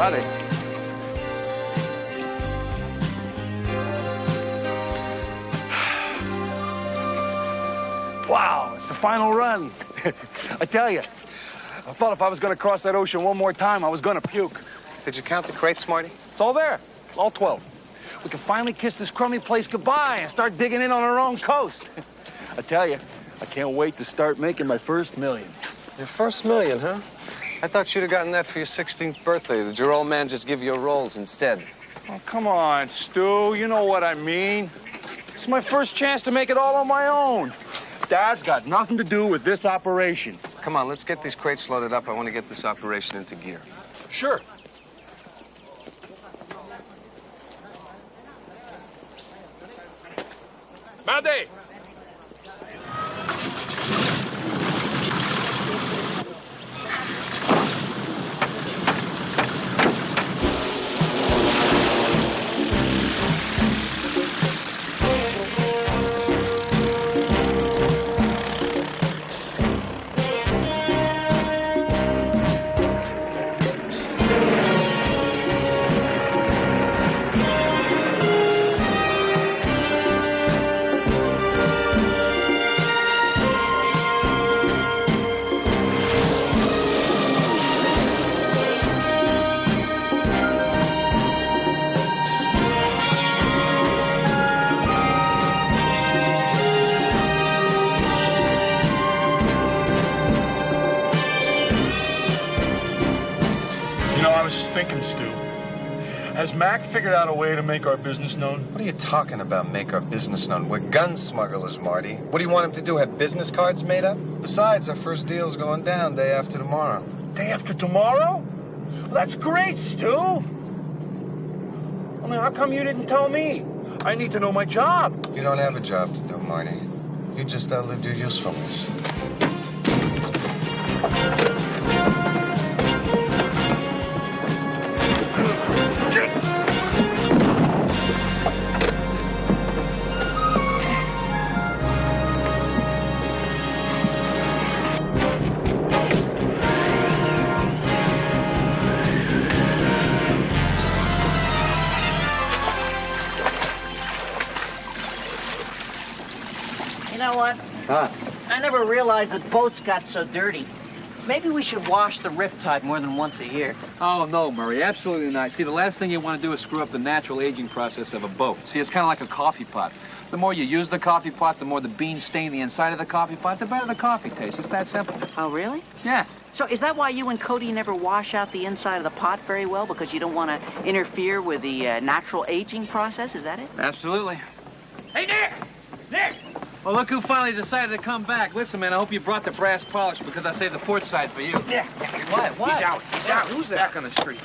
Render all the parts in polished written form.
Howdy. Wow, it's the final run. I tell you, I thought if I was going to cross that ocean one more time, I was going to puke. Did you count the crates, Marty? It's all there. It's all 12. We can finally kiss this crummy place goodbye and start digging in on our own coast. I tell you, I can't wait to start making my first million. Your first million, huh? I thought you'd have gotten that for your 16th birthday. Did your old man just give you rolls instead? Oh, come on, Stu. You know what I mean. It's my first chance to make it all on my own. Dad's got nothing to do with this operation. Come on, let's get these crates loaded up. I want to get this operation into gear. Sure. Made! Thinking, Stu. Has Mac figured out a way to make our business known? What are you talking about, make our business known? We're gun smugglers, Marty. What do you want him to do, have business cards made up? Besides, our first deal's going down day after tomorrow. Day after tomorrow? Well, that's great, Stu. I mean, how come you didn't tell me? I need to know my job. You don't have a job to do, Marty. You just outlived your usefulness. You know what? Huh? I never realized that boats got so dirty. Maybe we should wash the Riptide more than once a year. Oh, no, Murray, absolutely not. See, the last thing you want to do is screw up the natural aging process of a boat. See, it's kind of like a coffee pot. The more you use the coffee pot, the more the beans stain the inside of the coffee pot, the better the coffee tastes. It's that simple. Oh, really? Yeah. So is that why you and Cody never wash out the inside of the pot very well? Because you don't want to interfere with the natural aging process? Is that it? Absolutely. Hey, Nick! Nick! Well, look who finally decided to come back. Listen, man, I hope you brought the brass polish because I saved the port side for you. Yeah. What? What? He's out. He's out. Who's that? Back on the streets.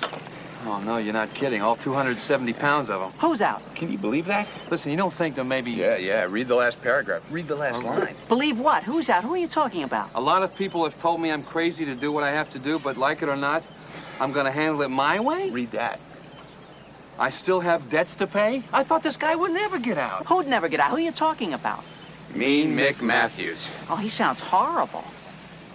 Oh, no, you're not kidding. All 270 pounds of them. Who's out? Can you believe that? Listen, you don't think that maybe... Yeah. Read the last paragraph. Read the last line. Believe what? Who's out? Who are you talking about? A lot of people have told me I'm crazy to do what I have to do, but like it or not, I'm going to handle it my way. Read that. I still have debts to pay? I thought this guy would never get out. Who'd never get out? Who are you talking about? Mean Mick Matthews. Oh, he sounds horrible.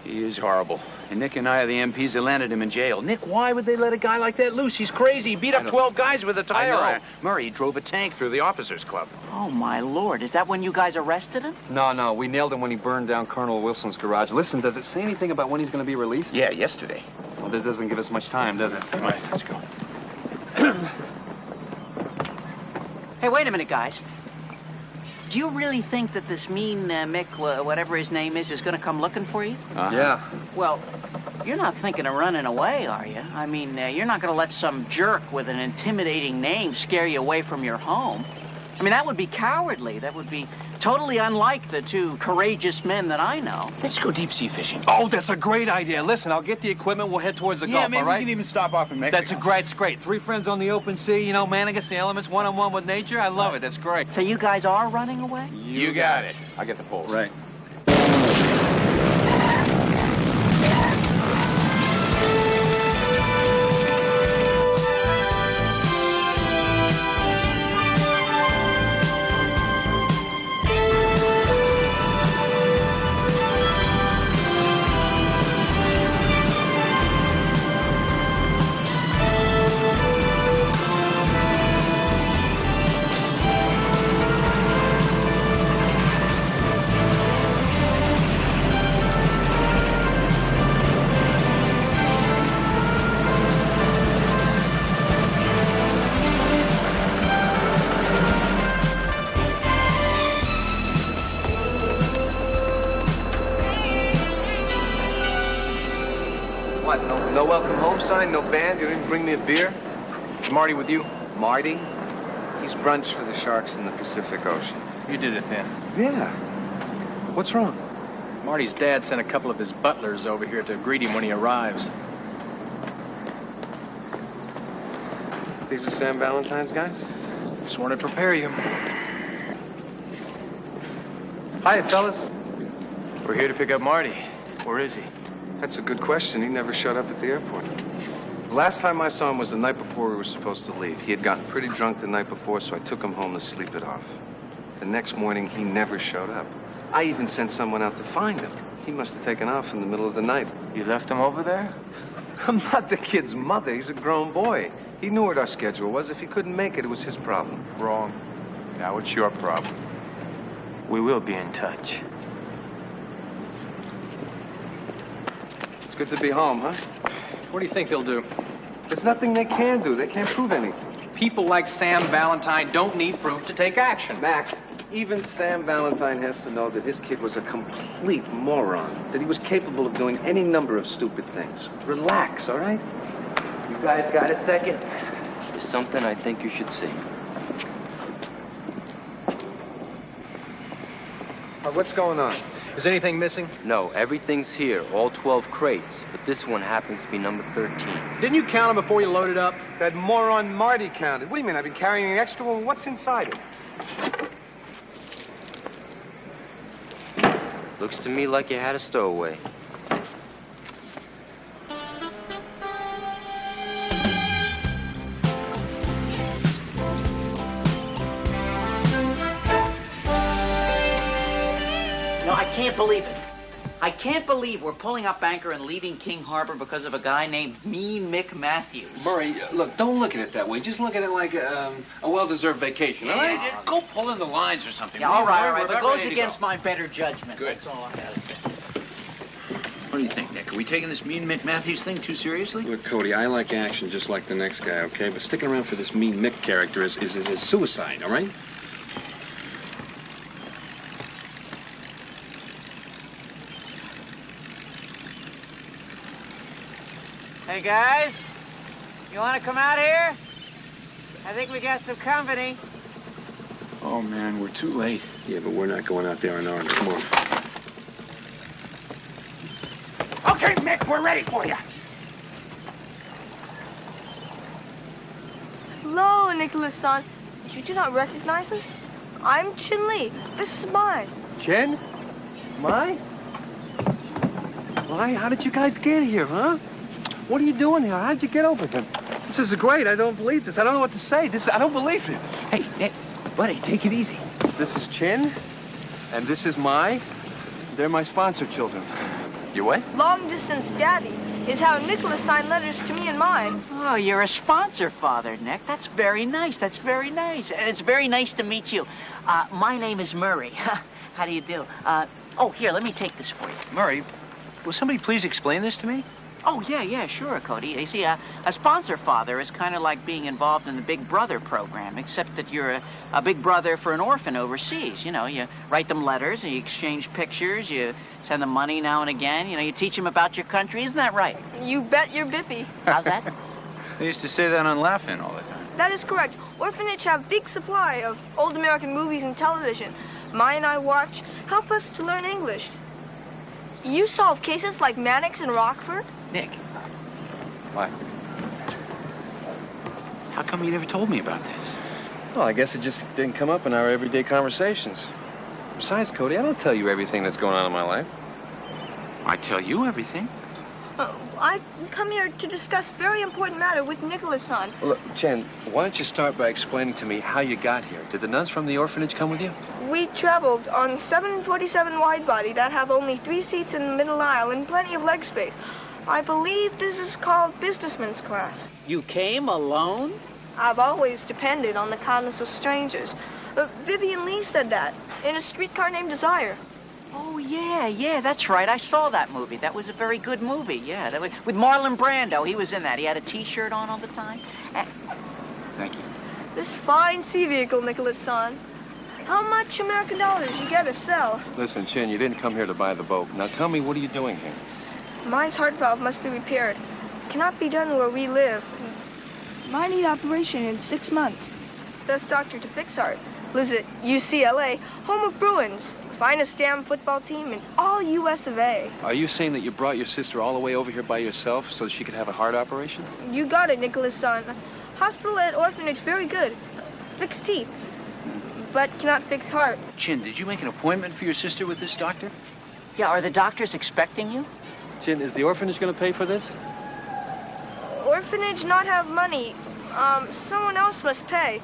He is horrible. And Nick and I are the MPs that landed him in jail. Nick, why would they let a guy like that loose? He's crazy. He beat up 12 guys with a tire iron. Murray drove a tank through the officers' club. Oh, my Lord. Is that when you guys arrested him? No. We nailed him when he burned down Colonel Wilson's garage. Listen, does it say anything about when he's going to be released? Yeah, yesterday. Well, that doesn't give us much time, does it? All right, let's go. Hey, wait a minute, guys. Do you really think that this mean Mick, whatever his name is going to come looking for you? Yeah. Well, you're not thinking of running away, are you? I mean, you're not going to let some jerk with an intimidating name scare you away from your home. I mean, that would be cowardly. That would be totally unlike the two courageous men that I know. Let's go deep sea fishing. Oh, that's a great idea. Listen, I'll get the equipment. We'll head towards the Gulf, all right? we can even stop off in Mexico. That's great. Three friends on the open sea, you know, man against the elements, one-on-one with nature. I love it. That's great. So you guys are running away? You got it. I'll get the poles. Right. sign, no band. You didn't bring me a beer. Is Marty with you? Marty? He's brunch for the sharks in the Pacific Ocean. You did it then. Yeah. What's wrong? Marty's dad sent a couple of his butlers over here to greet him when he arrives. These are Sam Valentine's guys? Just wanted to prepare you. Hiya, fellas. We're here to pick up Marty. Where is he? That's a good question. He never showed up at the airport. The last time I saw him was the night before we were supposed to leave. He had gotten pretty drunk the night before, so I took him home to sleep it off. The next morning, he never showed up. I even sent someone out to find him. He must have taken off in the middle of the night. You left him over there? I'm not the kid's mother. He's a grown boy. He knew what our schedule was. If he couldn't make it, it was his problem. Wrong. Now it's your problem. We will be in touch. It's good to be home, huh? What do you think they'll do? There's nothing they can do. They can't prove anything. People like Sam Valentine don't need proof to take action. Mac, even Sam Valentine has to know that his kid was a complete moron, that he was capable of doing any number of stupid things. Relax, all right? You guys got a second? There's something I think you should see. What's going on? Is anything missing? No, everything's here, all 12 crates, but this one happens to be number 13. Didn't you count them before you loaded up? That moron Marty counted. What do you mean? I've been carrying an extra one? What's inside it? Looks to me like you had a stowaway. No, I can't believe it. I can't believe we're pulling up anchor and leaving King Harbor because of a guy named Mean Mick Matthews. Murray, look, don't look at it that way. Just look at it like a well-deserved vacation, all right? Go pull in the lines or something. Yeah, all right, but it goes against my better judgment. Good. That's all I gotta say. What do you think, Nick? Are we taking this Mean Mick Matthews thing too seriously? Look, Cody, I like action just like the next guy, okay? But sticking around for this Mean Mick character is suicide, all right? Hey, guys, you want to come out here? I think we got some company. Oh, man, we're too late. Yeah, but we're not going out there on our own. Come on. Okay, Mick, we're ready for you. Hello, Nicholas-san. You do not recognize us? I'm Chin Lee. This is Mai. Chen? Mai? Mai, how did you guys get here, huh? What are you doing here? How'd you get over here? This is great. I don't believe this. I don't know what to say. I don't believe this. Hey, Nick, buddy, take it easy. This is Chen, and this is Mai. They're my sponsor children. You what? Long-distance daddy is how Nicholas signed letters to me and mine. Oh, you're a sponsor father, Nick. That's very nice. That's very nice. And it's very nice to meet you. My name is Murray. How do you do? Oh, here, let me take this for you. Murray, will somebody please explain this to me? Oh, yeah, sure, Cody. You see, a sponsor father is kind of like being involved in the Big Brother program, except that you're a big brother for an orphan overseas. You know, you write them letters, and you exchange pictures, you send them money now and again. You know, you teach them about your country. Isn't that right? You bet your bippy. How's that? They used to say that on Laugh-In all the time. That is correct. Orphanage have big supply of old American movies and television. Mai and I watch help us to learn English. You solve cases like Maddox and Rockford? Nick, What? how come you never told me about this? Well, I guess it just didn't come up in our everyday conversations. Besides, Cody, I don't tell you everything that's going on in my life. I tell you everything. I come here to discuss very important matter with Nicholas-san. Well, look, Chen, why don't you start by explaining to me how you got here? Did the nuns from the orphanage come with you? We traveled on 747 wide-body that have only 3 seats in the middle aisle and plenty of leg space. I believe this is called businessman's class. You came alone? I've always depended on the kindness of strangers. Vivian Lee said that in A Streetcar Named Desire. Oh, yeah, that's right. I saw that movie. That was a very good movie, yeah. That was, with Marlon Brando. He was in that. He had a T-shirt on all the time. Thank you. This fine sea vehicle, Nicholas-san. How much American dollars you get if sell? Listen, Chen, you didn't come here to buy the boat. Now tell me, what are you doing here? Mine's heart valve must be repaired. cannot be done where we live. Might need operation in 6 months. Best doctor to fix heart lives at UCLA, home of Bruins, finest damn football team in all US of A. Are you saying that you brought your sister all the way over here by yourself so she could have a heart operation? You got it, Nicholas' son. Hospital at orphanage, very good. Fix teeth, but cannot fix heart. Chin, did you make an appointment for your sister with this doctor? Yeah, are the doctors expecting you? Chin, is the orphanage going to pay for this? Orphanage not have money. Someone else must pay.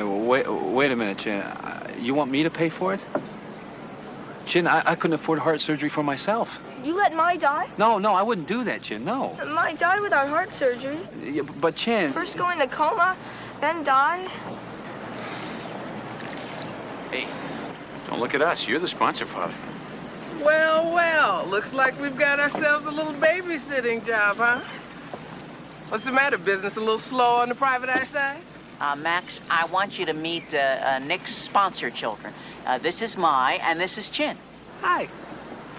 Wait a minute, Chin. You want me to pay for it? Chin, I couldn't afford heart surgery for myself. You let Mai die? No, I wouldn't do that, Chin, no. Mai died without heart surgery. Yeah, but Chin... First go into coma, then die. Hey, don't look at us. You're the sponsor, Father. Well, well, looks like we've got ourselves a little babysitting job, huh? What's the matter, business a little slow on the private eye side? Max, I want you to meet Nick's sponsor children. This is Mai, and this is Chin. Hi,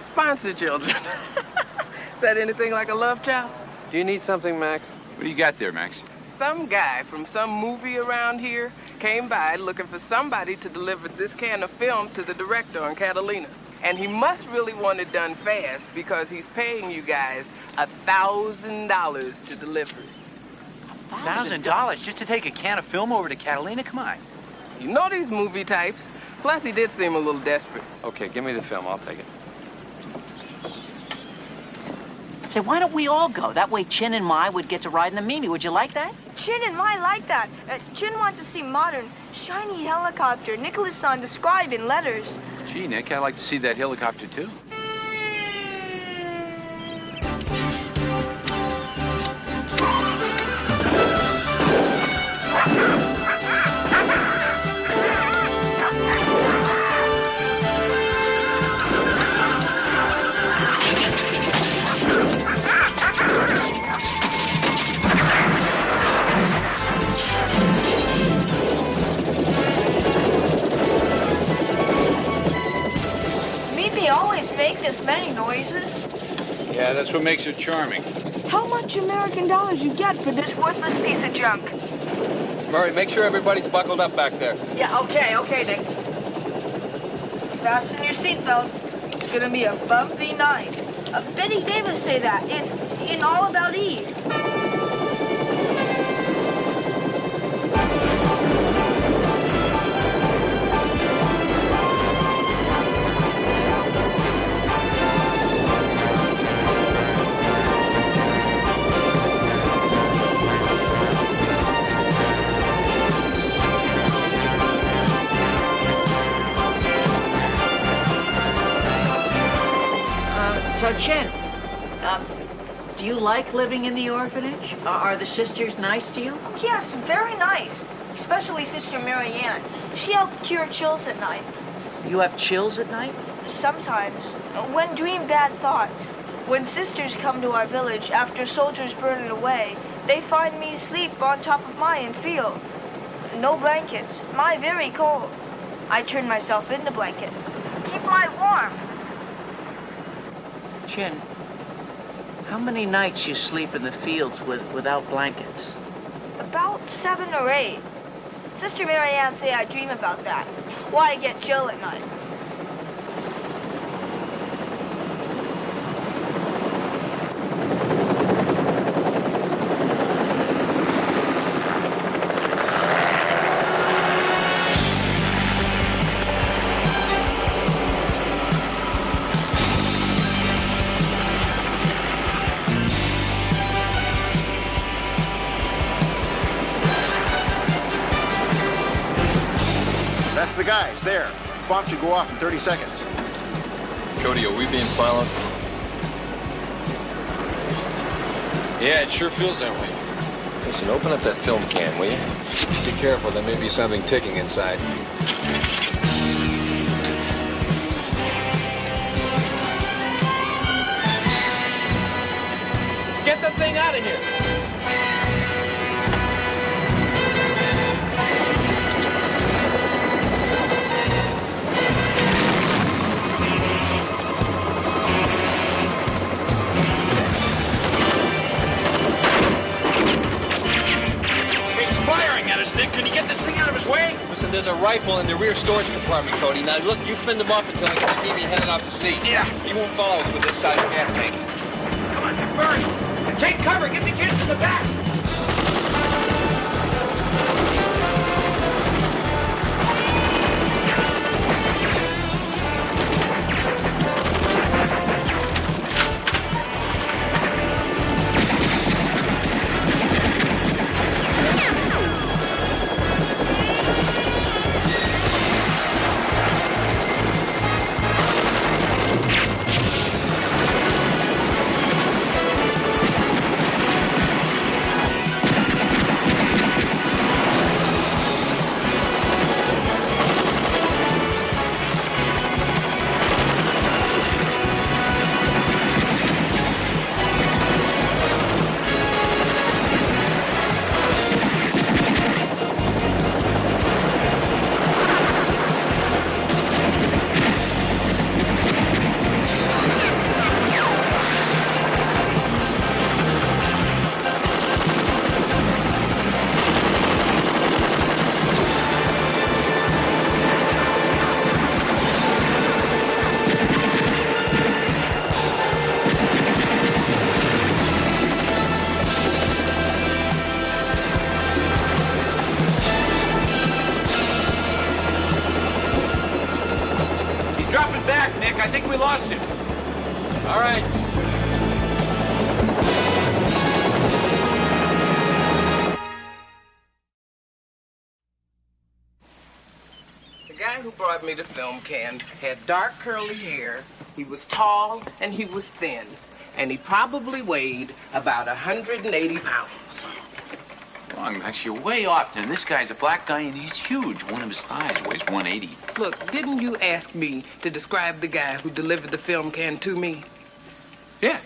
sponsor children. Is that anything like a love child? Do you need something, Max? What do you got there, Max? Some guy from some movie around here came by looking for somebody to deliver this can of film to the director on Catalina. And he must really want it done fast because he's paying you guys $1,000 to deliver it. $1,000 just to take a can of film over to Catalina? Come on. You know these movie types. Plus, he did seem a little desperate. Okay, give me the film. I'll take it. Say, why don't we all go? That way Chin and Mai would get to ride in the Mimi. Would you like that? Chin and Mai like that. Chin wants to see modern, shiny helicopter Nicholas-san described in letters. Gee, Nick, I'd like to see that helicopter, too. Always make this many noises. Yeah, that's what makes it charming. How much American dollars you get for this worthless piece of junk? Murray, make sure everybody's buckled up back there. Yeah, okay, Nick. Fasten your seatbelts. It's gonna be a bumpy night. Betty Davis say that in All About Eve. So, Chin, do you like living in the orphanage? Are the sisters nice to you? Yes, very nice. Especially Sister Marianne. She helped cure chills at night. You have chills at night? Sometimes. When dream bad thoughts. When sisters come to our village after soldiers burn it away, they find me asleep on top of Mai field. No blankets. Mai very cold. I turn myself into blanket. Keep Mai warm. Chin, how many nights you sleep in the fields without blankets? About 7 or 8. Sister Marianne say I dream about that. Why I get chill at night. That's the guys, there. Bomb should go off in 30 seconds. Cody, are we being followed? Yeah, it sure feels that way. Listen, open up that film can, will you? Be careful, there may be something ticking inside. Get the thing out of here. rifle in the rear storage compartment, Cody. Now, look, you fend him off until we get the BB headed out to sea. Yeah. He won't follow us with this size gas tank. Come on, McBurney. Take cover. Get the kids to the back. Dropping back, Nick. I think we lost him. All right. The guy who brought me the film can had dark curly hair, he was tall, and he was thin. And he probably weighed about 180 pounds. Wrong, Max. You're way off. And this guy's a black guy, and he's huge. One of his thighs weighs 180. Look, didn't you ask me to describe the guy who delivered the film can to me? Yeah.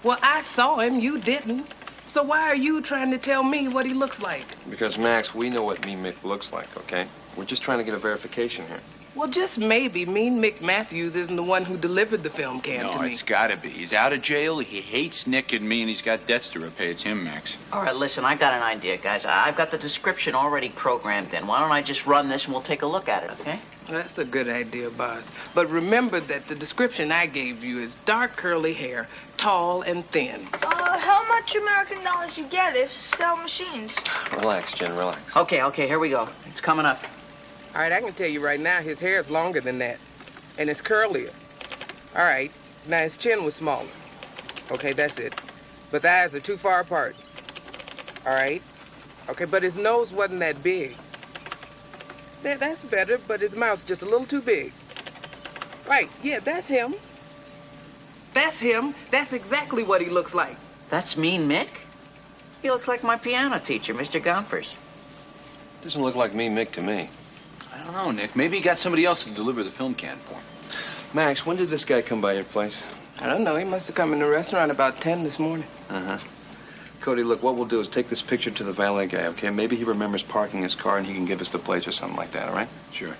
Well, I saw him, you didn't. So why are you trying to tell me what he looks like? Because, Max, we know what Mean Mick looks like, okay? We're just trying to get a verification here. Well, just maybe Mean Mick Matthews isn't the one who delivered the film can to No, me. it's gotta be. He's out of jail, he hates Nick and me, and he's got debts to repay. It's him, Max. All right, listen, I got an idea, guys. I've got the description already programmed in. Why don't I just run this and we'll take a look at it, okay? That's a good idea, boss. But remember that the description I gave you is dark curly hair, tall and thin. How much American dollars you get if sell machines? Relax, Jen, relax. Okay, here we go. It's coming up. All right, I can tell you right now, his hair is longer than that. And it's curlier. All right, now his chin was smaller. Okay, that's it. But the eyes are too far apart. All right? Okay, but his nose wasn't that big. That's better, but his mouth's just a little too big. Right, yeah, that's him. That's him. That's exactly what he looks like. That's Mean Mick? He looks like my piano teacher, Mr. Gompers. Doesn't look like Mean Mick to me. I don't know, Nick. Maybe he got somebody else to deliver the film can for him. Max, when did this guy come by your place? I don't know. He must have come in the restaurant about 10 this morning. Uh-huh. Cody, look, what we'll do is take this picture to the valet guy, okay? Maybe he remembers parking his car and he can give us the plates or something like that, all right? Sure.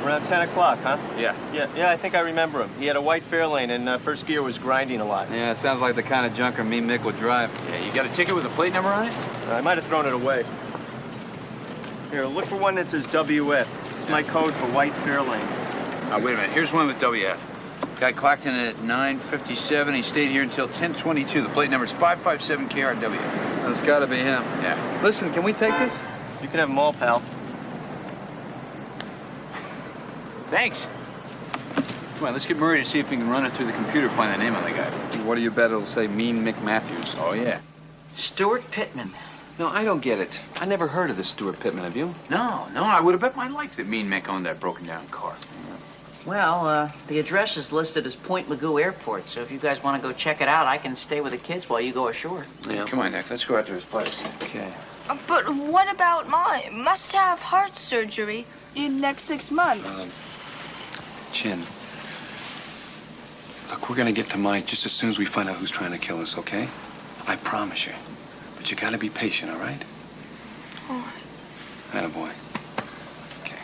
Around 10 o'clock, huh? Yeah. Yeah, I think I remember him. He had a white Fairlane and first gear was grinding a lot. Yeah, it sounds like the kind of junker Mean Mick would drive. Yeah, you got a ticket with a plate number on it? I might have thrown it away. Here, look for one that says WF. It's my code for white Fairlane. Wait a minute. Here's one with WF. Guy clocked in at 9:57. He stayed here until 10:22. The plate number is 557KRW. That's got to be him. Yeah. Listen, can we take this? You can have them all, pal. Thanks. Come on, let's get Murray to see if we can run it through the computer and find the name of the guy. What do you bet it'll say Mean Mick Matthews? Oh, yeah. Stuart Pittman. No, I don't get it. I never heard of this Stuart Pittman, have you? No, I would have bet my life that Mean Mick owned that broken-down car. Well, the address is listed as Point Magoo Airport, so if you guys want to go check it out, I can stay with the kids while you go ashore. Yeah. Come on, Nick. Let's go out to his place. Okay. But what about Mai? Must have heart surgery in next 6 months. Chin. Look, we're gonna get to Mike just as soon as we find out who's trying to kill us, okay? I promise you. But you gotta be patient, all right? All right. Attaboy. Okay.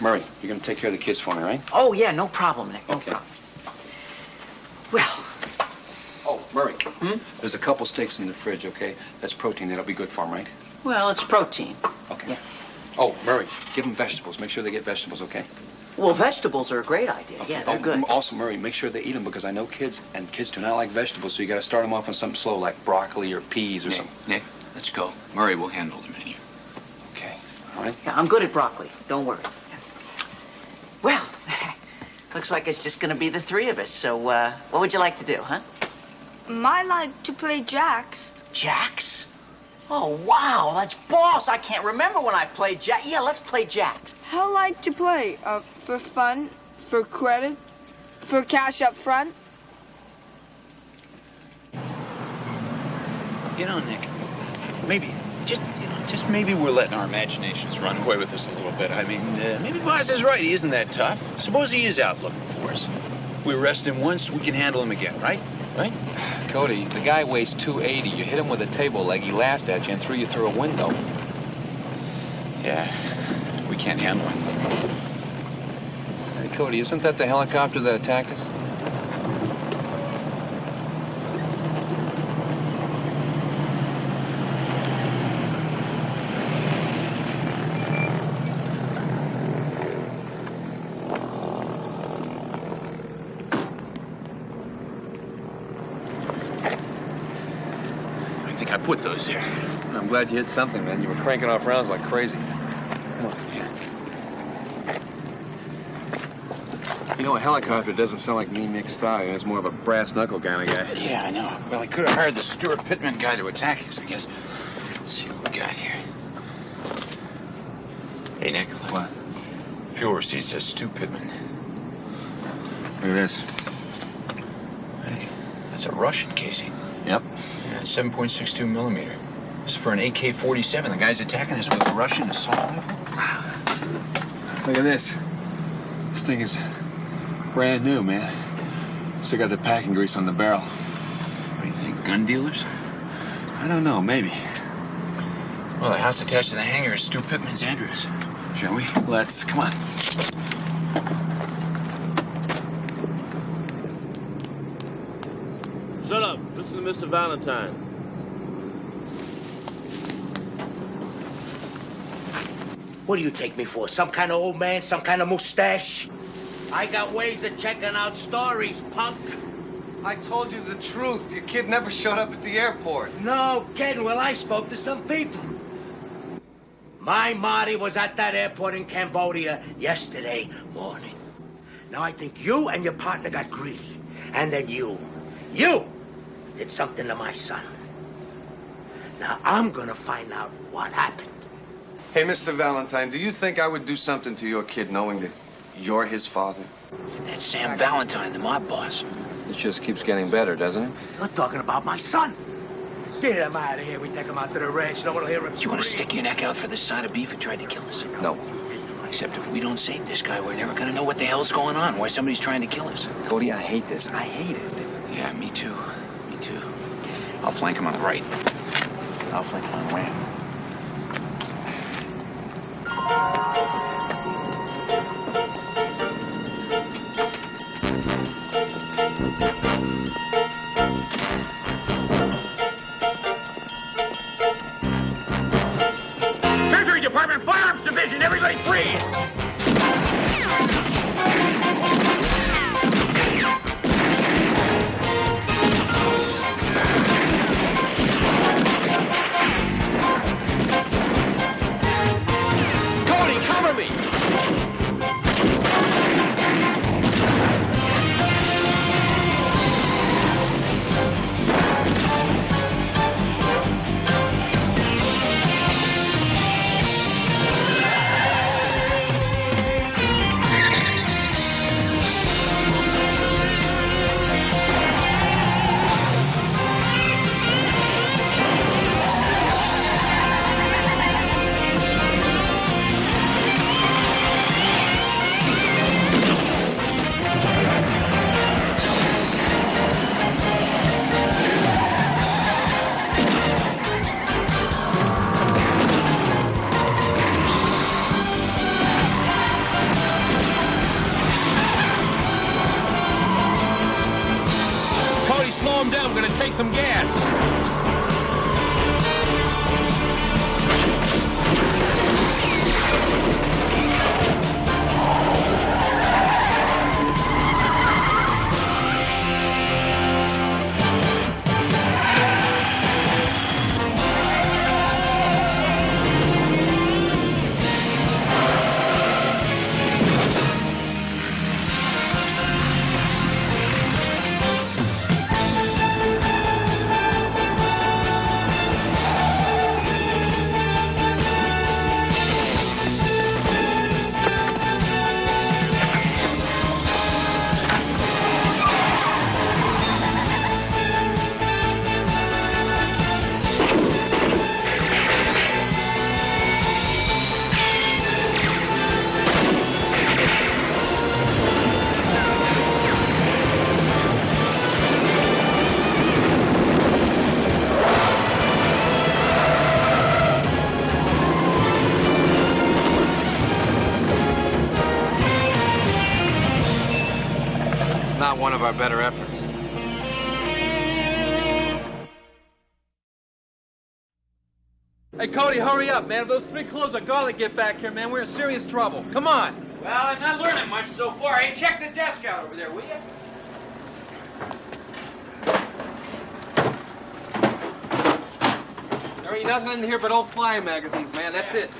Murray, you're gonna take care of the kids for me, right? Oh, yeah, no problem, Nick. No problem. Well, Oh, Murray, there's a couple steaks in the fridge, okay? That's protein. That'll be good for them, right? Well, it's protein. Okay. Yeah. Oh, Murray, give them vegetables. Make sure they get vegetables, okay? Well, vegetables are a great idea. Okay. Yeah, they're good. Also, Murray, make sure they eat them because I know kids, and kids do not like vegetables, so you got to start them off on something slow like broccoli or peas or something. Nick, let's go. Murray will handle the menu. Okay. All right. Yeah, I'm good at broccoli. Don't worry. Well, looks like it's just going to be the three of us. So, what would you like to do, huh? I like to play jacks. Jacks? Oh, wow, that's boss. I can't remember when I played jack. Yeah, let's play jacks. How like to play? For fun? For credit? For cash up front? You know, Nick, maybe, just maybe we're letting our imaginations run away with us a little bit. I mean, maybe Boz is right. He isn't that tough. Suppose he is out looking for us. We arrest him once, we can handle him again, right? Right? Cody, the guy weighs 280. You hit him with a table leg, he laughed at you and threw you through a window. Yeah, we can't handle him. Hey, Cody, isn't that the helicopter that attacked us? I put those there. I'm glad you hit something, man. You were cranking off rounds like crazy. Come on. You know, a helicopter doesn't sound like me, Nick style. It's more of a brass knuckle kind of guy. Yeah, I know. Well, I could have hired the Stuart Pittman guy to attack us, I guess. Let's see what we got here. Hey, Nick. Look. What? Fuel receipt says Stu Pittman. Look at this. Hey, that's a Russian casing. Yep. Yeah, 7.62 millimeter. This is for an AK-47. The guy's attacking us with a Russian assault rifle. Look at this. This thing is brand new, man. Still got the packing grease on the barrel. What do you think, gun dealers? I don't know, maybe. Well, the house attached to the hangar is Stu Pittman's address. Shall we? Let's. Come on. Shut up. Listen to Mr. Valentine. What do you take me for? Some kind of old man? Some kind of mustache? I got ways of checking out stories, punk. I told you the truth. Your kid never showed up at the airport. No kidding. Well, I spoke to some people. My Marty was at that airport in Cambodia yesterday morning. Now, I think you and your partner got greedy. And then you did something to my son. Now, I'm gonna find out what happened. Hey, Mr. Valentine, do you think I would do something to your kid knowing that you're his father? That's Sam Valentine, the mob boss. It just keeps getting better, doesn't it? You're talking about my son. Get him out of here. We take him out to the ranch. No one will hear him. You want to stick your neck out for this side of beef who tried to kill us? No. Except if we don't save this guy, we're never going to know what the hell's going on, why somebody's trying to kill us. Cody, I hate this. I hate it. Yeah, me too. Me too. I'll flank him on the right. I'll flank him on the ramp. Treasury Department Firearms Division, everybody freeze! Cody, cover me! our better efforts. Hey, Cody, hurry up, man. If those 3 cloves of garlic get back here, man, we're in serious trouble. Come on. Well, I'm not learning much so far. Hey, check the desk out over there, will you? There ain't nothing in here but old flying magazines, man. That's it.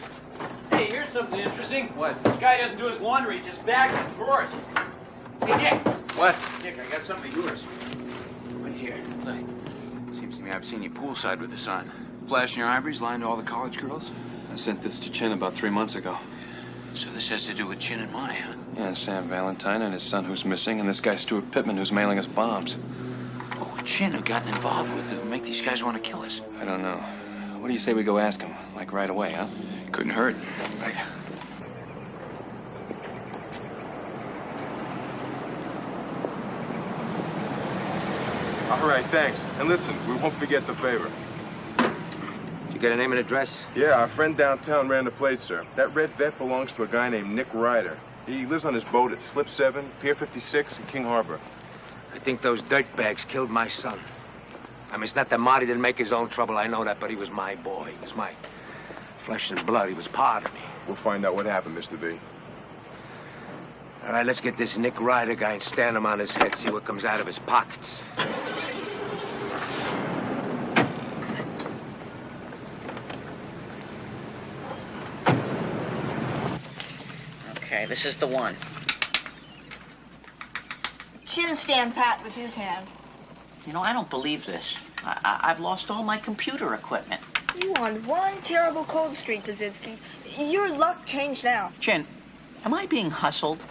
Hey, here's something interesting. What? This guy doesn't do his laundry, he just bags and drawers. Hey, Nick. What? Nick, I got something of yours. Right here. Look. Seems to me I've seen you poolside with this on. Flashing your ivories, lying to all the college girls. I sent this to Chin about 3 months ago. So this has to do with Chin and Mai, huh? Yeah, Sam Valentine and his son who's missing, and this guy Stuart Pittman who's mailing us bombs. Oh, Chin who gotten involved with it make these guys want to kill us. I don't know. What do you say we go ask him? Like right away, huh? Couldn't hurt. Right. All right, thanks. And listen, we won't forget the favor. You got a name and address? Yeah, our friend downtown ran the plate, sir. That red vet belongs to a guy named Nick Ryder. He lives on his boat at Slip 7, Pier 56 in King Harbor. I think those dirtbags killed my son. I mean, it's not that Marty didn't make his own trouble, I know that, but he was my boy. He was my flesh and blood. He was part of me. We'll find out what happened, Mr. B. All right, let's get this Nick Ryder guy and stand him on his head, see what comes out of his pockets. Okay, this is the one. Chin stand pat with his hand. You know, I don't believe this. I've lost all my computer equipment. You on one terrible cold streak, Basinski. Your luck changed now. Chin, am I being hustled?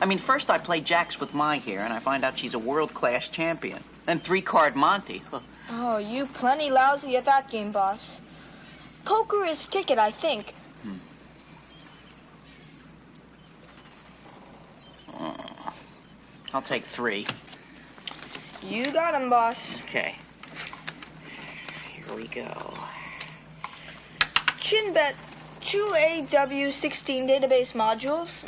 I mean, first I play jacks with Mai here, and I find out she's a world-class champion. Then 3-card Monty. Oh, you plenty lousy at that game, boss. Poker is ticket, I think. I'll take 3. You got him, boss. Okay. Here we go. Chin bet 2 AW16 database modules.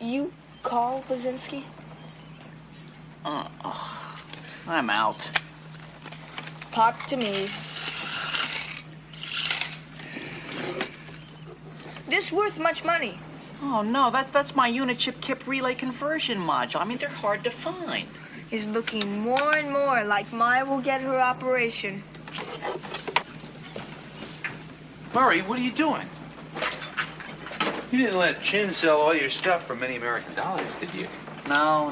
You call, Basinski? I'm out. Pop to me. This worth much money. Oh, no, that's my unit chip kip relay conversion module. I mean, they're hard to find. Is looking more and more like Mai will get her operation. Murray, what are you doing? You didn't let Chin sell all your stuff for many American dollars, did you? No.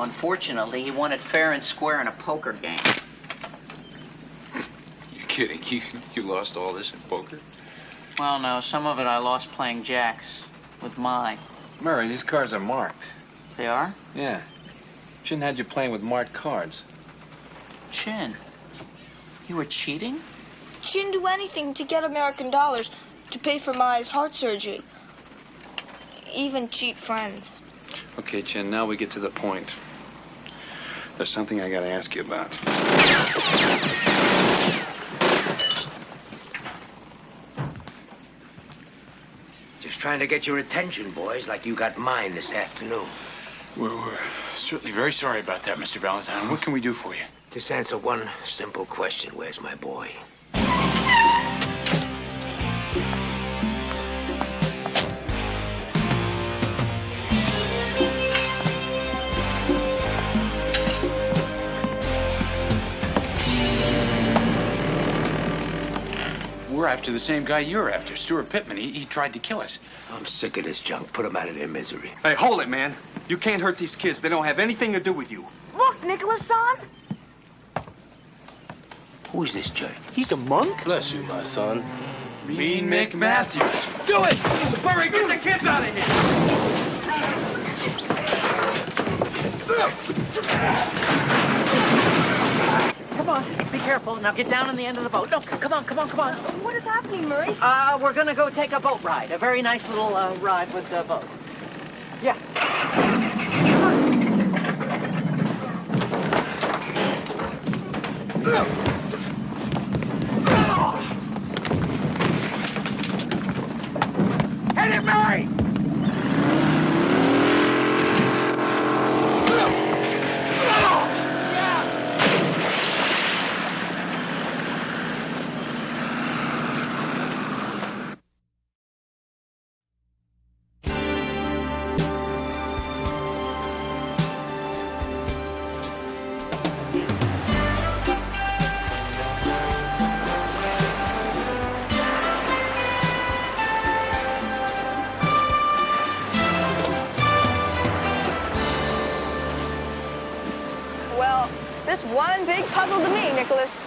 Unfortunately, he won it fair and square in a poker game. You're kidding. You lost all this in poker? Well, no, some of it I lost playing jacks with Mai. Murray, these cards are marked. They are? Yeah. Chin had you playing with marked cards. Chin, you were cheating? Chin do anything to get American dollars to pay for Mai's heart surgery. Even cheat friends. Okay, Chin, now we get to the point. There's something I gotta ask you about. Just trying to get your attention, boys, like you got mine this afternoon. We're certainly very sorry about that, Mr. Valentine. What can we do for you? Just answer one simple question. Where's my boy? We're after the same guy you're after, Stuart Pittman. He tried to kill us. I'm sick of this junk. Put them out of their misery. Hey, hold it, man. You can't hurt these kids. They don't have anything to do with you. Look, Nicholas-san. Who is this jerk? He's a monk? Bless you, my son. Mean Mick Matthews. Do it! Murray, get the kids out of here! Come on, be careful. Now get down on the end of the boat. No, come on. What is happening, Murray? We're gonna go take a boat ride. A very nice little ride with the boat. Yeah. Hit it, Murray! Nicholas.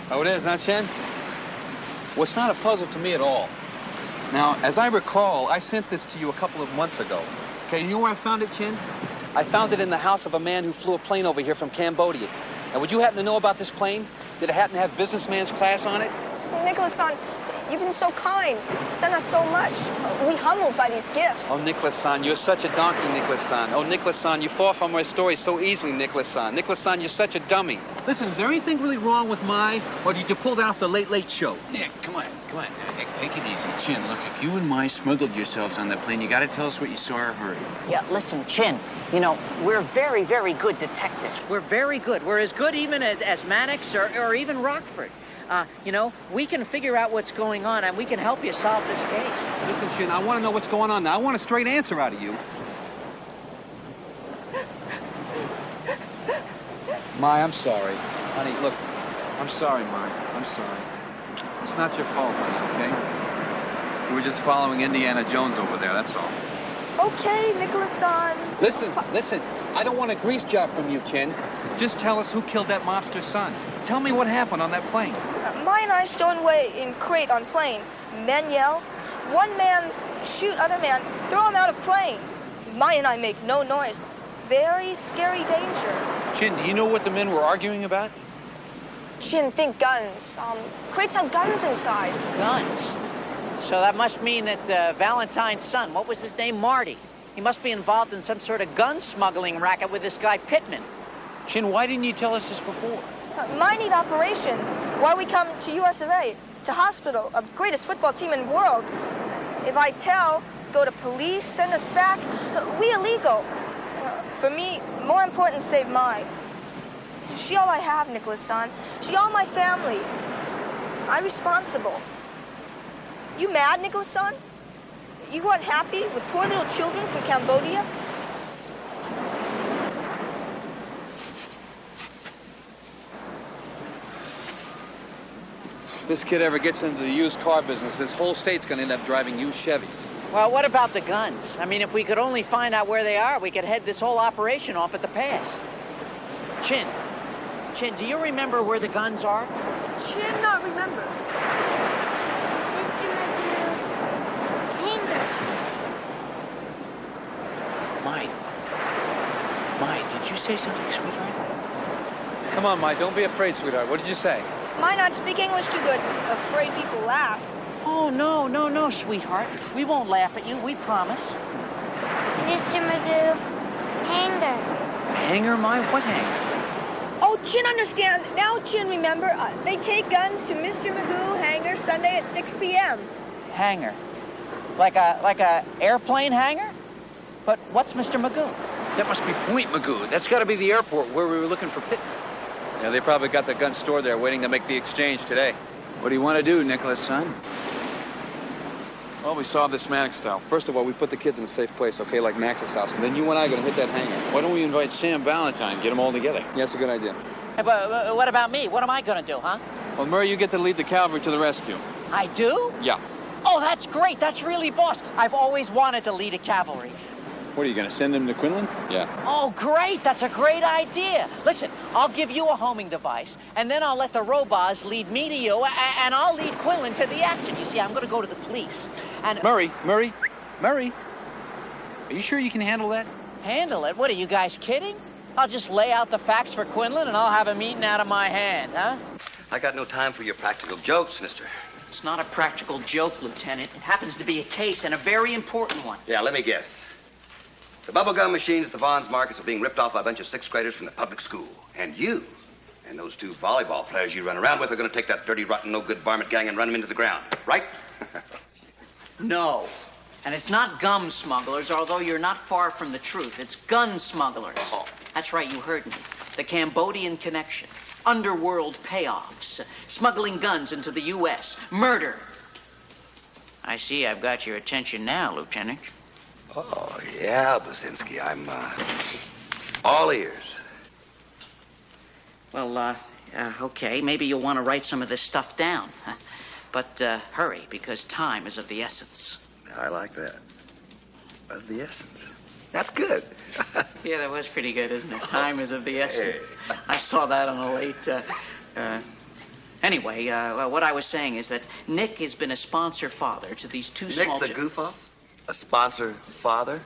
Oh, it is, huh, Chin? Well, it's not a puzzle to me at all. Now, as I recall, I sent this to you a couple of months ago. Okay, you know where I found it, Chin? I found it in the house of a man who flew a plane over here from Cambodia. Now, would you happen to know about this plane? Did it happen to have businessman's class on it? Nicholas-san, you've been so kind. Sent us so much. We humbled by these gifts. Oh, Nicholas-san, you're such a donkey, Nicholas-san. Oh, Nicholas-san, you fall for my story so easily, Nicholas-san. Nicholas-san, you're such a dummy. Listen, is there anything really wrong with Mai, or did you pull that off the Late Late Show? Nick, come on. Nick, take it easy. Chin, look, if you and Mai smuggled yourselves on that plane, you gotta tell us what you saw or heard. Yeah, listen, Chin, you know, we're very, very good detectives. We're very good. We're as good even as Mannix or even Rockford. You know, we can figure out what's going on, and we can help you solve this case. Listen, Chin, I want to know what's going on now. I want a straight answer out of you. Mai, I'm sorry. Honey, look, I'm sorry, Mai. I'm sorry. It's not your fault, honey, okay? We were just following Indiana Jones over there, that's all. Okay, Nicholas-san. Listen, I don't want a grease job from you, Chin. Just tell us who killed that mobster's son. Tell me what happened on that plane. Mai and I stowed away in crate on plane. Men yell. One man shoot other man, throw him out of plane. Mai and I make no noise. Very scary danger. Chin, do you know what the men were arguing about? Chin, think guns. Crates have guns inside. Guns? So that must mean that Valentine's son, what was his name? Marty. He must be involved in some sort of gun smuggling racket with this guy Pittman. Chin, why didn't you tell us this before? Mai need operation. Why we come to US of A, to hospital, of greatest football team in the world. If I tell, go to police, send us back, we illegal. For me, more important save Mai. She all I have, Nicholas-san. She all my family. I responsible. You mad, Nicholas-san? You unhappy with poor little children from Cambodia? If this kid ever gets into the used car business, this whole state's gonna end up driving used Chevys. Well, what about the guns? I mean, if we could only find out where they are, we could head this whole operation off at the pass. Chin, do you remember where the guns are? Chin not remember. Mai, did you say something, sweetheart? Come on, Mai, don't be afraid, sweetheart. What did you say? Mai not speak English too good. Afraid people laugh. Oh, no, sweetheart. We won't laugh at you, we promise. Mr. Magoo, hanger. Hanger, Mai? What hanger? Oh, Chin understand. Now Chin remember. They take guns to Mr. Magoo hangar Sunday at 6 p.m. Hangar? Like a airplane hangar? But what's Mr. Magoo? That must be Point Magoo. That's got to be the airport where we were looking for Pittman. Yeah, they probably got the gun stored there waiting to make the exchange today. What do you want to do, Nicholas, son? Well, we solved this Mannix style. First of all, we put the kids in a safe place, okay, like Max's house. And then you and I are going to hit that hangar. Why don't we invite Sam Valentine, get them all together? Yeah, that's a good idea. Hey, but what about me? What am I going to do, huh? Well, Murray, you get to lead the cavalry to the rescue. I do? Yeah. Oh, that's great. That's really boss. I've always wanted to lead a cavalry. What, are you going to send them to Quinlan? Yeah. Oh, great. That's a great idea. Listen, I'll give you a homing device, and then I'll let the robots lead me to you, and I'll lead Quinlan to the action. You see, I'm going to go to the police. And Murray. Are you sure you can handle that? Handle it? What, are you guys kidding? I'll just lay out the facts for Quinlan, and I'll have him eaten out of my hand, huh? I got no time for your practical jokes, mister. It's not a practical joke, Lieutenant. It happens to be a case, and a very important one. Yeah, let me guess. The bubblegum machines at the Vaughn's markets are being ripped off by a bunch of sixth graders from the public school. And you and those two volleyball players you run around with are going to take that dirty, rotten, no-good varmint gang and run them into the ground, right? No. And it's not gum smugglers, although you're not far from the truth. It's gun smugglers. Oh. That's right, you heard me. The Cambodian connection. Underworld payoffs. Smuggling guns into the U.S. Murder. I see I've got your attention now, Lieutenant. Oh, yeah, Buzinski. I'm, all ears. Well, okay. Maybe you'll want to write some of this stuff down. Huh? But hurry, because time is of the essence. I like that. Of the essence. That's good. Yeah, that was pretty good, isn't it? Time is of the essence. I saw that on a late... Anyway, what I was saying is that Nick has been a sponsor father to these two small... Nick the goof-off? A sponsor father?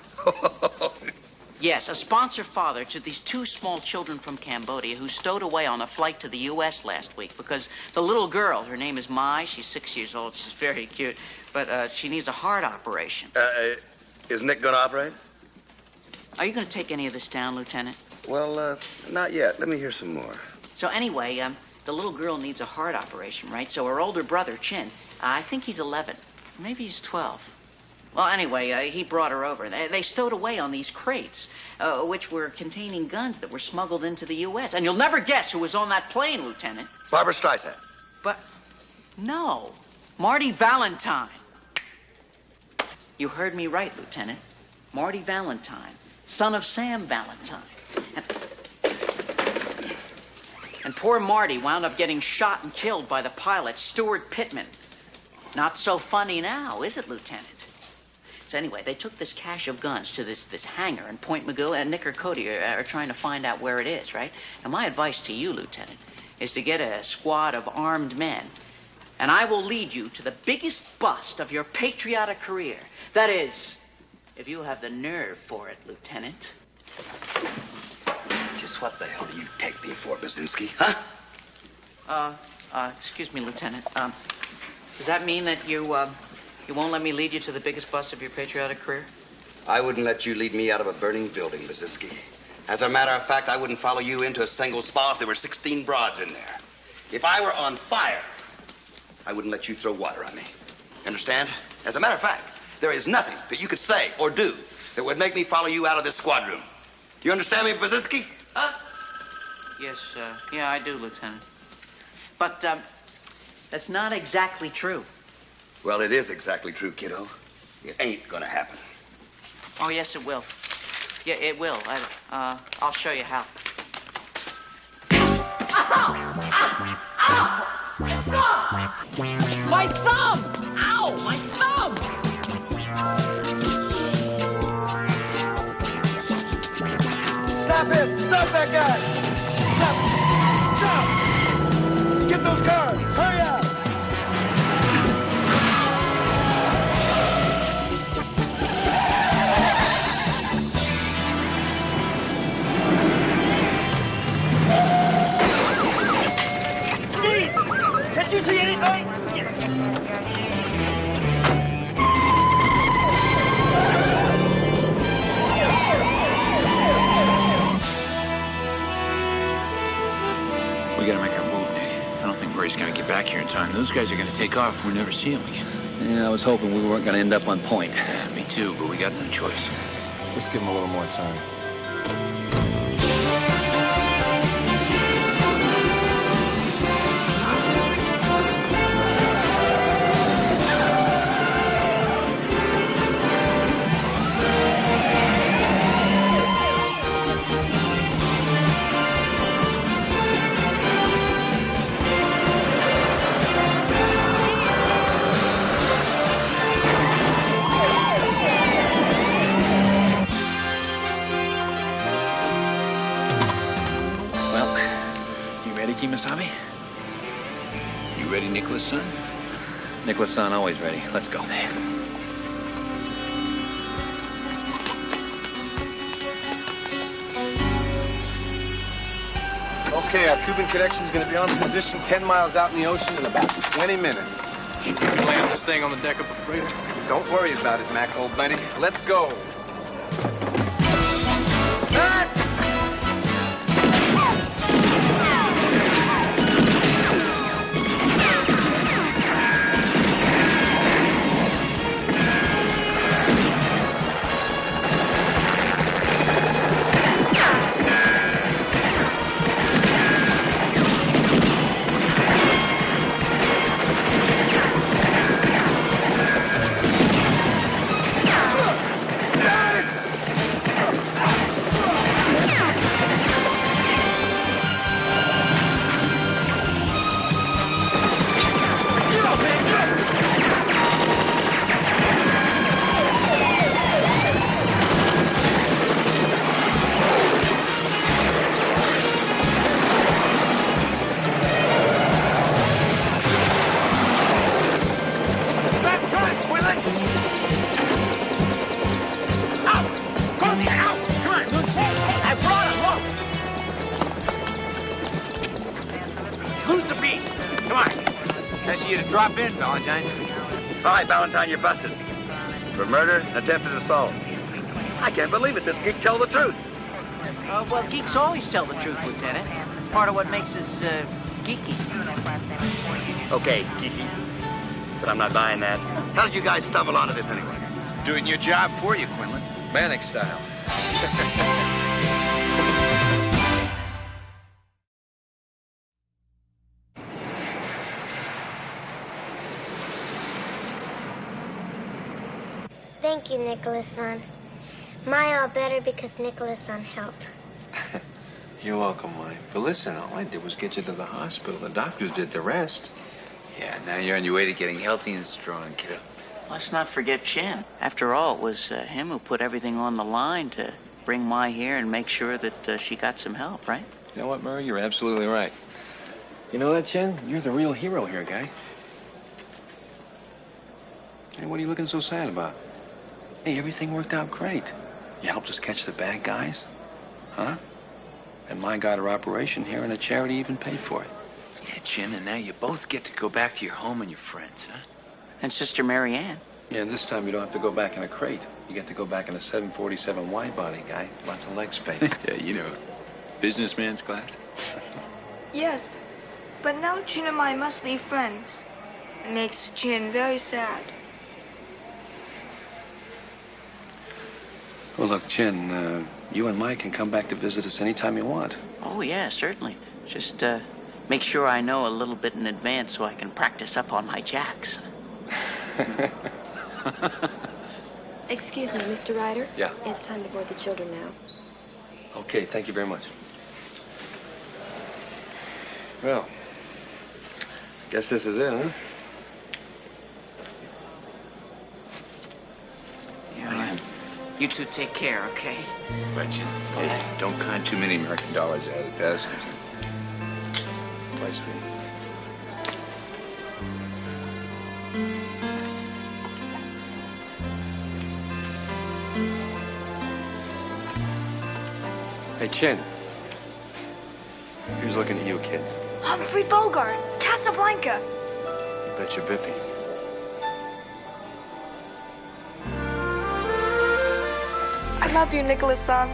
Yes, a sponsor father to these two small children from Cambodia who stowed away on a flight to the U.S. last week because the little girl, her name is Mai, she's 6 years old, she's very cute, but she needs a heart operation. Is Nick gonna operate? Are you going to take any of this down, Lieutenant? Well, not yet. Let me hear some more. So anyway, the little girl needs a heart operation, right? So her older brother, Chin, I think he's 11. Maybe he's 12. Well, anyway, he brought her over. They stowed away on these crates, which were containing guns that were smuggled into the U.S. And you'll never guess who was on that plane, Lieutenant. Barbara Streisand. But, no. Marty Valentine. You heard me right, Lieutenant. Marty Valentine, son of Sam Valentine. And poor Marty wound up getting shot and killed by the pilot, Stuart Pittman. Not so funny now, is it, Lieutenant? So anyway, they took this cache of guns to this hangar in Point Magoo, and Nick or Cody are trying to find out where it is, right? And my advice to you, Lieutenant, is to get a squad of armed men, and I will lead you to the biggest bust of your patriotic career. That is, if you have the nerve for it, Lieutenant. Just what the hell do you take me for, Basinski, huh? Excuse me, Lieutenant. Does that mean that you won't let me lead you to the biggest bust of your patriotic career? I wouldn't let you lead me out of a burning building, Basinski. As a matter of fact, I wouldn't follow you into a single spa if there were 16 broads in there. If I were on fire, I wouldn't let you throw water on me. Understand? As a matter of fact, there is nothing that you could say or do that would make me follow you out of this squad room. You understand me, Basinski? Huh? Yes, yeah, I do, Lieutenant. But, that's not exactly true. Well, it is exactly true, kiddo. It ain't gonna happen. Oh, yes, it will. Yeah, it will. I'll show you how. Ow! Ow! My thumb! My thumb! Ow! My thumb! Stop him! Stop that guy! Stop! Stop! Get those cars! Hurry up! Did you see anything? We gotta make our move, Nick. I don't think Murray's gonna get back here in time. Those guys are gonna take off if we never see him again. Yeah, I was hoping we weren't gonna end up on point. Yeah, me too, but we got no choice. Let's give him a little more time. Kimasabi? You ready, Nicholas, son? Nicholas, son, always ready. Let's go. Okay, our Cuban connection's gonna be on position 10 miles out in the ocean in about 20 minutes. Should we land this thing on the deck of a freighter? Don't worry about it, Mac, old buddy. Let's go. Nice of you to drop in, Valentine. All right, Valentine, you're busted. For murder and attempted assault. I can't believe it. This geek tell the truth. Well, geeks always tell the truth, Lieutenant. It's part of what makes us geeky. Okay, geeky. But I'm not buying that. How did you guys stumble onto this anyway? Doing your job for you, Quinlan. Manic style. Thank you, Nicholas-son. My all better because Nicholas-son helped. You're welcome, Mai. But listen, all I did was get you to the hospital. The doctors did the rest. Yeah, now you're on your way to getting healthy and strong, kiddo. Let's not forget Chin. After all, it was him who put everything on the line to bring Mai here and make sure that she got some help, right? You know what, Murray? You're absolutely right. You know that, Chin? You're the real hero here, guy. Hey, what are you looking so sad about? Hey, everything worked out great. You helped us catch the bad guys, huh? And Mai got her operation here, and the charity even paid for it. Yeah, Chin, and now you both get to go back to your home and your friends, huh? And Sister Mary Ann. Yeah, this time you don't have to go back in a crate. You get to go back in a 747 wide body, guy. Lots of leg space. Yeah, you know, businessman's class. Yes, but now Chin and Mai must leave friends. It makes Chin very sad. Well, look, Chin, you and Mai can come back to visit us anytime you want. Oh, yeah, certainly. Just make sure I know a little bit in advance so I can practice up on my jacks. Excuse me, Mr. Ryder? Yeah? It's time to board the children now. Okay, thank you very much. Well, guess this is it, huh? Yeah. You two take care, okay? Right, Chin. Hey, don't con too many American dollars out of the passengers. Twice a week. Hey, Chin. Here's looking at you, kid. Humphrey Bogart, Casablanca. You bet your bippy. I love you, Nicholas-son.